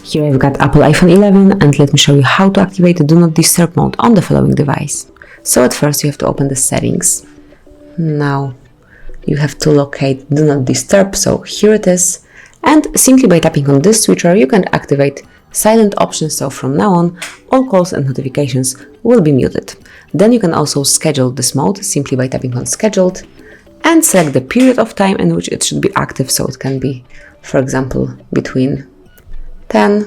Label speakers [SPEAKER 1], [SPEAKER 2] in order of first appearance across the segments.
[SPEAKER 1] Here I've got Apple iPhone 11 and let me show you how to activate the Do Not Disturb mode on the following device. So at first you have to open the settings. Now you have to locate Do Not Disturb, so here it is. And simply by tapping on this switcher you can activate silent options, so from now on all calls and notifications will be muted. Then you can also schedule this mode simply by tapping on Scheduled and select the period of time in which it should be active, so it can be, for example, between 10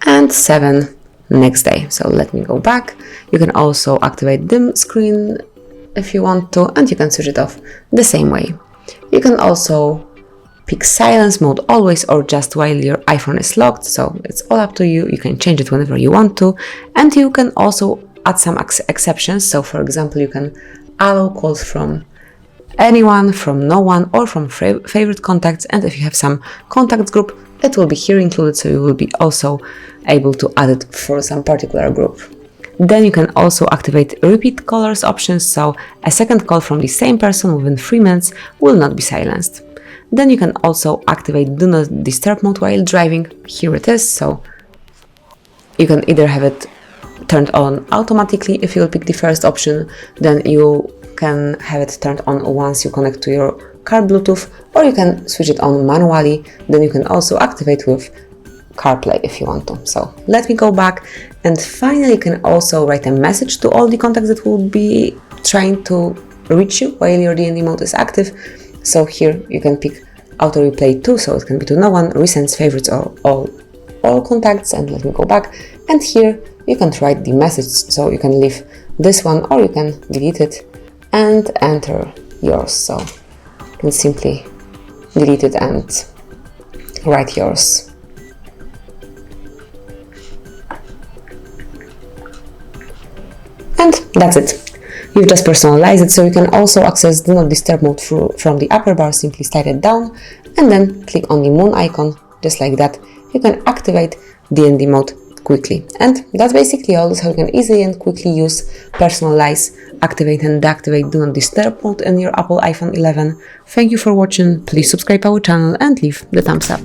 [SPEAKER 1] and 7 next day. So let me go back. You can also activate dim screen if you want to, and you can switch it off the same way. You can also pick silence mode always or just while your iPhone is locked, so it's all up to you. You can change it whenever you want to, and you can also add some exceptions. So for example, you can allow calls from anyone, from no one, or from favorite contacts, and if you have some contacts group, it will be here included, so you will be also able to add it for some particular group. Then you can also activate repeat callers options, so a second call from the same person within 3 minutes will not be silenced. Then you can also activate Do Not Disturb mode while driving. Here it is, so you can either have it turned on automatically if you will pick the first option, then you can have it turned on once you connect to your car Bluetooth, or you can switch it on manually. Then you can also activate with CarPlay if you want to. So let me go back, and finally you can also write a message to all the contacts that will be trying to reach you while your DND mode is active. So here you can pick auto replay to, so it can be to no one, recents, favorites, or all contacts. And let me go back, and here you can write the message, so you can leave this one or you can delete it and enter yours. So you can simply delete it and write yours. And that's it. You've just personalized it, so you can also access Do Not Disturb mode from the upper bar. Simply slide it down and then click on the moon icon, just like that. You can activate DND mode quickly. And that's basically all. This is how you can easily and quickly use, personalize, activate and deactivate Do Not Disturb mode in your Apple iPhone 11. Thank you for watching. Please subscribe our channel and leave the thumbs up.